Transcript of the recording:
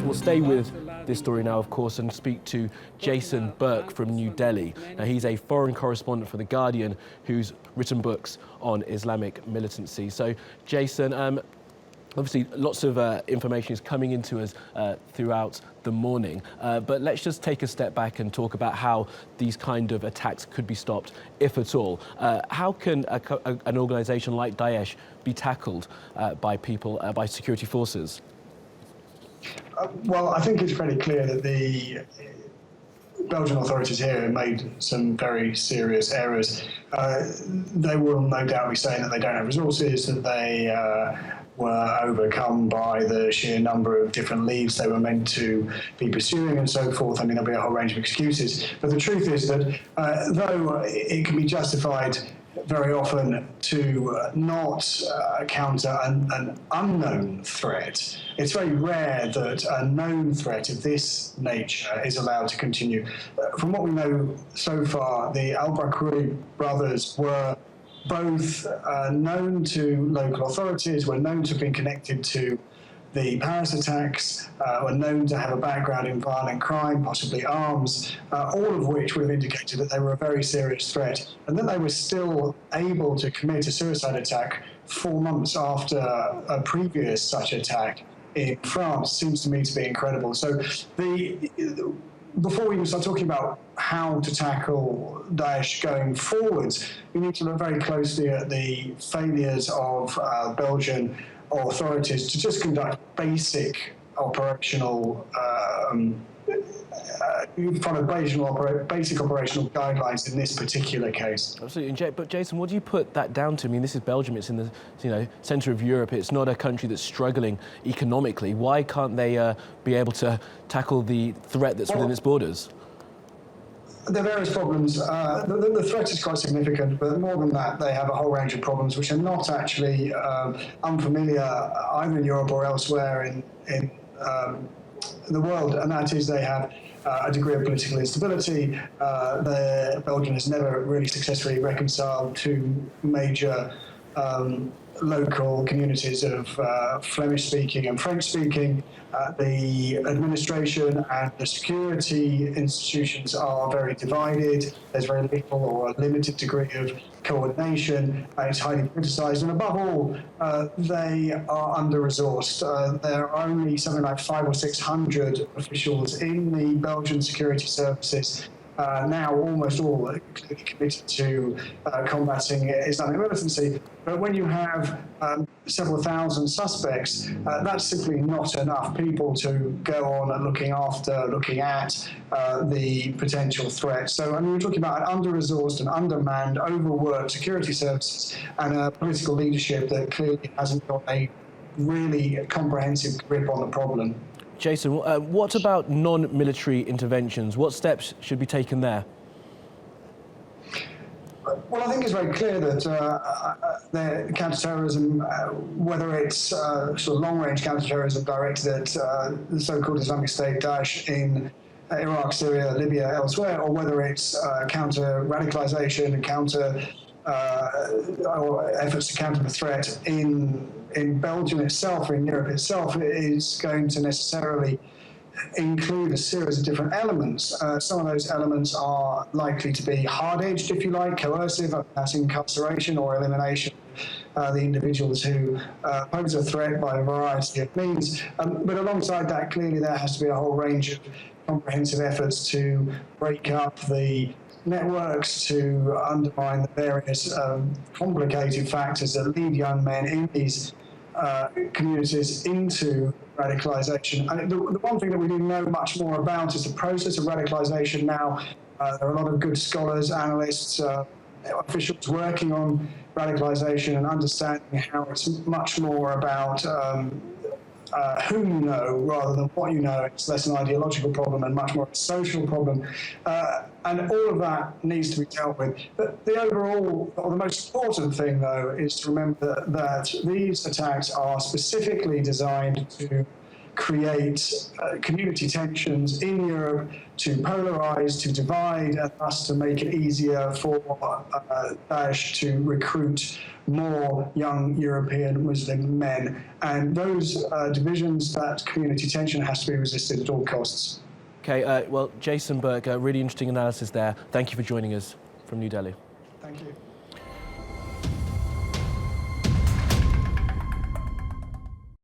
We'll stay with this story now, of course, and speak to Jason Burke from New Delhi. Now, he's a foreign correspondent for The Guardian who's written books on Islamic militancy. So, Jason, obviously lots of information is coming into us throughout the morning, but let's just take a step back and talk about how these kind of attacks could be stopped, if at all. How can an organisation like Daesh be tackled by security forces? Well, I think it's pretty clear that the Belgian authorities here have made some very serious errors. They will no doubt be saying that they don't have resources, that they were overcome by the sheer number of different leads they were meant to be pursuing and so forth. I mean, there'll be a whole range of excuses. But the truth is that though it can be justified very often to not counter an unknown threat, it's very rare that a known threat of this nature is allowed to continue. From what we know so far, the Bakraoui brothers were both known to local authorities, were known to have been connected to the Paris attacks, were known to have a background in violent crime, possibly arms, all of which would have indicated that they were a very serious threat, and that they were still able to commit a suicide attack 4 months after a previous such attack in France seems to me to be incredible. So before we even start talking about how to tackle Daesh going forwards, we need to look very closely at the failures of Belgian authorities to just conduct basic operational basic operational guidelines in this particular case. Absolutely, but Jason, what do you put that down to? I mean, this is Belgium. It's in the centre of Europe. It's not a country that's struggling economically. Why can't they be able to tackle the threat that's within its borders? There are various problems. The threat is quite significant, but more than that, they have a whole range of problems which are not actually unfamiliar either in Europe or elsewhere in the world, and that is they have a degree of political instability. Belgium has never really successfully reconciled two major local communities of Flemish-speaking and French-speaking. The administration and the security institutions are very divided. There's very little or a limited degree of coordination. It's highly criticised, and above all, they are under-resourced. There are only something like 500 or 600 officials in the Belgian security services. Now almost all are committed to combating Islamic militancy. But when you have several thousand suspects, that's simply not enough people to go on looking at the potential threat. So I mean, we're talking about an under-resourced and undermanned, overworked security services and a political leadership that clearly hasn't got a really comprehensive grip on the problem. Jason, what about non-military interventions? What steps should be taken there? Well, I think it's very clear that the counterterrorism, whether it's sort of long-range counterterrorism directed at the so-called Islamic State, Daesh in Iraq, Syria, Libya, elsewhere, or whether it's counter-radicalization and or efforts to counter the threat in Belgium itself, in Europe itself, is going to necessarily include a series of different elements. Some of those elements are likely to be hard-edged, if you like, coercive, that's incarceration or elimination the individuals who pose a threat by a variety of means. But alongside that, clearly there has to be a whole range of comprehensive efforts to break up the networks, to undermine the various complicated factors that lead young men in these communities into radicalization. And the one thing that we do know much more about is the process of radicalization now. There are a lot of good scholars, analysts, officials working on radicalization and understanding how it's much more about who you know rather than what you know. It's less an ideological problem and much more a social problem. And all of that needs to be dealt with. But the overall, or the most important thing, though, is to remember that these attacks are specifically designed to create community tensions in Europe, to polarize, to divide, and thus to make it easier for Daesh to recruit more young European Muslim men. And those divisions, that community tension has to be resisted at all costs. Okay, well, Jason Burke, really interesting analysis there. Thank you for joining us from New Delhi. Thank you.